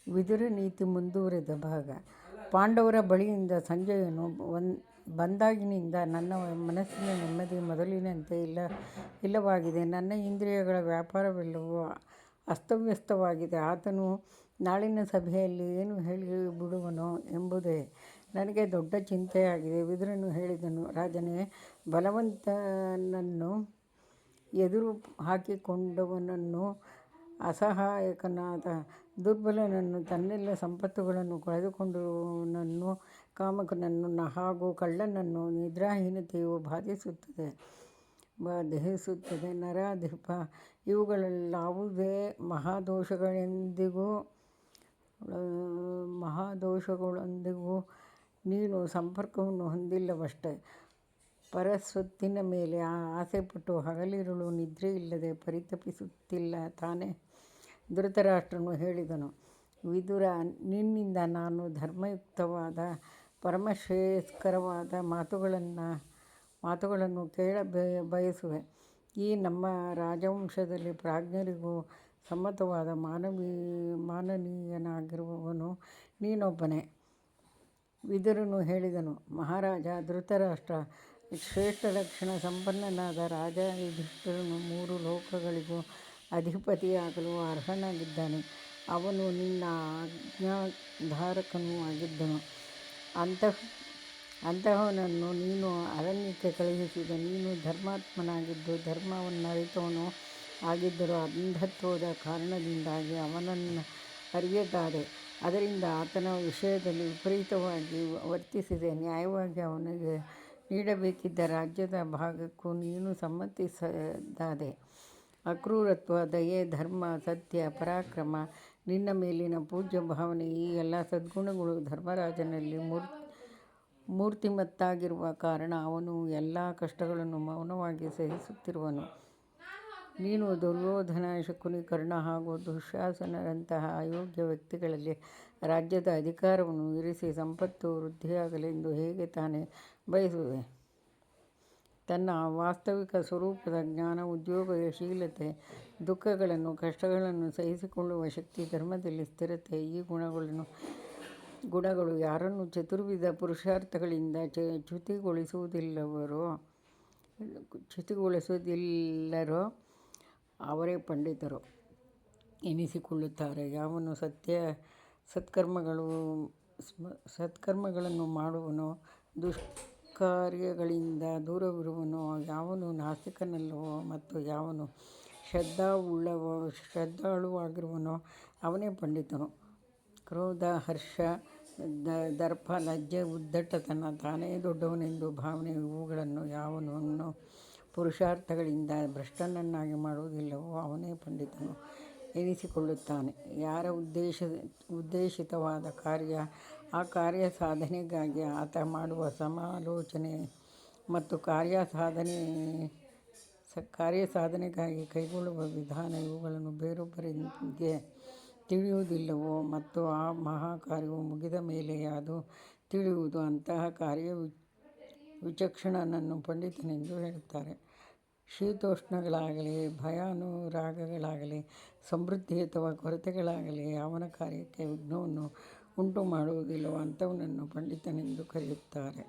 ವಿದುರ ನೀತಿ ಮುಂದುವರೆದ ಭಾಗ. ಪಾಂಡವರ ಬಳಿಯಿಂದ ಸಂಜಯನು ಬಂದಾಗಿನಿಂದ ನನ್ನ ಮನಸ್ಸಿನ ನೆಮ್ಮದಿ ಮೊದಲಿನಂತೆ ಇಲ್ಲವಾಗಿದೆ. ನನ್ನ ಇಂದ್ರಿಯಗಳ ವ್ಯಾಪಾರವೆಲ್ಲವೂ ಅಸ್ತವ್ಯಸ್ತವಾಗಿದೆ. ಆತನು ನಾಳಿನ ಸಭೆಯಲ್ಲಿ ಏನು ಹೇಳಿಬಿಡುವನೋ ಎಂಬುದೇ ನನಗೆ ದೊಡ್ಡ ಚಿಂತೆಯಾಗಿದೆ. ವಿದುರನು ಹೇಳಿದನು, ರಾಜನೇ, ಬಲವಂತನನ್ನು, ಎದುರು ಹಾಕಿಕೊಂಡವನನ್ನು, ಅಸಹಾಯಕನಾದ ದುರ್ಬಲನನ್ನು, ತನ್ನೆಲ್ಲ ಸಂಪತ್ತುಗಳನ್ನು ಕಳೆದುಕೊಂಡವನನ್ನು, ಕಾಮುಕನನ್ನು ಹಾಗೂ ಕಳ್ಳನನ್ನು ನಿದ್ರಾಹೀನತೆಯು ಬಾಧಿಸುತ್ತದೆ. ನರಾಧಿಪ, ಇವುಗಳೆಲ್ಲವುದೇ ಮಹಾದೋಷಗಳೊಂದಿಗೂ ನೀನು ಸಂಪರ್ಕವನ್ನು ಹೊಂದಿಲ್ಲವಷ್ಟೇ. ಪರಸ್ವತ್ತಿನ ಮೇಲೆ ಆಸೆಪಟ್ಟು ಹಗಲಿರುಳು ನಿದ್ರೆಯಿಲ್ಲದೆ ಪರಿತಪಿಸುತ್ತಿಲ್ಲ ತಾನೇ? ಧೃತರಾಷ್ಟ್ರನು ಹೇಳಿದನು, ವಿದುರ, ನಿನ್ನಿಂದ ನಾನು ಧರ್ಮಯುಕ್ತವಾದ ಪರಮಶ್ರೇಯಸ್ಕರವಾದ ಮಾತುಗಳನ್ನು ಕೇಳಬಯಸುವೆ. ಈ ನಮ್ಮ ರಾಜವಂಶದಲ್ಲಿ ಪ್ರಾಜ್ಞರಿಗೂ ಸಮ್ಮತವಾದ ಮಾನನೀಯನಾಗಿರುವವನು ನೀನೊಬ್ಬನೇ. ವಿದುರನು ಹೇಳಿದನು, ಮಹಾರಾಜ ಧೃತರಾಷ್ಟ್ರ, ಶ್ರೇಷ್ಠ ಲಕ್ಷಣ ಸಂಪನ್ನನಾದ ರಾಜ ಯುಧಿಷ್ಠಿರನು 3 ಲೋಕಗಳಿಗೂ ಅಧಿಪತಿಯಾಗಲು ಅರ್ಹನಾಗಿದ್ದಾನೆ. ಅವನು ನಿನ್ನ ಆಜ್ಞಾಧಾರಕನೂ ಆಗಿದ್ದನು. ಅಂತಹವನನ್ನು ನೀನು ಅರಣ್ಯಕ್ಕೆ ಕಳುಹಿಸಿದೆ. ನೀನು ಧರ್ಮಾತ್ಮನಾಗಿದ್ದು ಧರ್ಮವನ್ನರಿತವನೂ ಆಗಿದ್ದರೂ ಅಂಧತ್ವದ ಕಾರಣದಿಂದಾಗಿ ಅವನನ್ನು ಅರಿಯದಾದೆ. ಅದರಿಂದ ಆತನ ವಿಷಯದಲ್ಲಿ ವಿಪರೀತವಾಗಿ ವರ್ತಿಸಿದೆ. ನ್ಯಾಯವಾಗಿ ಅವನಿಗೆ ನೀಡಬೇಕಿದ್ದ ರಾಜ್ಯದ ಭಾಗಕ್ಕೂ ನೀನು ಸಮ್ಮತಿಸದಾದೆ. ಅಕ್ರೂರತ್ವ, ದಯೆ, ಧರ್ಮ, ಸತ್ಯ, ಪರಾಕ್ರಮ, ನಿನ್ನ ಮೇಲಿನ ಪೂಜ್ಯ ಭಾವನೆ, ಈ ಎಲ್ಲ ಸದ್ಗುಣಗಳು ಧರ್ಮರಾಜನಲ್ಲಿ ಮೂರ್ತಿಮತ್ತಾಗಿರುವ ಕಾರಣ ಅವನು ಎಲ್ಲ ಕಷ್ಟಗಳನ್ನು ಮೌನವಾಗಿ ಸಹಿಸುತ್ತಿರುವನು. ನೀನು ದುರ್ಯೋಧನ, ಶಕುನಿ, ಕರ್ಣ ಹಾಗೂ ದುಶ್ಯಾಸನರಂತಹ ಅಯೋಗ್ಯ ವ್ಯಕ್ತಿಗಳಲ್ಲಿ ರಾಜ್ಯದ ಅಧಿಕಾರವನ್ನು ಇರಿಸಿ ಸಂಪತ್ತು ವೃದ್ಧಿಯಾಗಲೆಂದು ಹೇಗೆ ತಾನೇ ಬಯಸುವೆ? ತನ್ನ ವಾಸ್ತವಿಕ ಸ್ವರೂಪದ ಜ್ಞಾನ, ಉದ್ಯೋಗ, ಶೀಲತೆ, ದುಃಖಗಳನ್ನು, ಕಷ್ಟಗಳನ್ನು ಸಹಿಸಿಕೊಳ್ಳುವ ಶಕ್ತಿ, ಧರ್ಮದಲ್ಲಿ ಸ್ಥಿರತೆ, ಈ ಗುಣಗಳು ಯಾರನ್ನು ಚತುರ್ವಿಧ ಪುರುಷಾರ್ಥಗಳಿಂದ ಚ್ಯುತಿಗೊಳಿಸುವುದಿಲ್ಲರೋ ಅವರೇ ಪಂಡಿತರು ಎನಿಸಿಕೊಳ್ಳುತ್ತಾರೆ. ಯಾವನು ಸತ್ಕರ್ಮಗಳನ್ನು ಮಾಡುವನೋ, ದುಷ್ಕಾರ್ಯಗಳಿಂದ ದೂರವಿರುವನೋ, ಯಾವನು ನಾಸ್ತಿಕನಲ್ಲವೋ ಮತ್ತು ಯಾವನು ಶ್ರದ್ಧಾಳುವಾಗಿರುವನೋ ಅವನೇ ಪಂಡಿತನು. ಕ್ರೋಧ, ಹರ್ಷ, ದರ್ಪ, ಲಜ್ಜೆ, ಉದ್ದಟತನ, ತಾನೇ ದೊಡ್ಡವನೆಂದು ಭಾವನೆ, ಇವುಗಳನ್ನು ಯಾವನು ಪುರುಷಾರ್ಥಗಳಿಂದ ಭ್ರಷ್ಟನನ್ನಾಗಿ ಮಾಡುವುದಿಲ್ಲವೋ ಅವನೇ ಪಂಡಿತನು ಎನಿಸಿಕೊಳ್ಳುತ್ತಾನೆ. ಯಾರ ಉದ್ದೇಶಿತವಾದ ಕಾರ್ಯ, ಆ ಕಾರ್ಯ ಸಾಧನೆಗಾಗಿ ಆತ ಮಾಡುವ ಸಮಾಲೋಚನೆ ಮತ್ತು ಕಾರ್ಯ ಸಾಧನೆಗಾಗಿ ಕೈಗೊಳ್ಳುವ ವಿಧಾನ, ಇವುಗಳನ್ನು ಬೇರೊಬ್ಬರಿಗೆ ತಿಳಿಯುವುದಿಲ್ಲವೋ ಮತ್ತು ಆ ಮಹಾಕಾರ್ಯವು ಮುಗಿದ ಮೇಲೆಯೇ ಅದು ತಿಳಿಯುವುದು, ಅಂತಹ ಕಾರ್ಯವಿಚಕ್ಷಣನನ್ನು ಪಂಡಿತನೆಂದು ಹೇಳುತ್ತಾರೆ. ಶೀತೋಷ್ಣಗಳಾಗಲಿ, ಭಯಾನುರಾಗಗಳಾಗಲಿ, ಸಮೃದ್ಧಿ ಅಥವಾ ಕೊರತೆಗಳಾಗಲಿ ಯಾವನ ಕಾರ್ಯಕ್ಕೆ ವಿಘ್ನವನ್ನು ಉಂಟುಮಾಡುವುದಿಲ್ಲವೋ ಅಂಥವನನ್ನು ಪಂಡಿತನೆಂದು ಕರೆಯುತ್ತಾರೆ.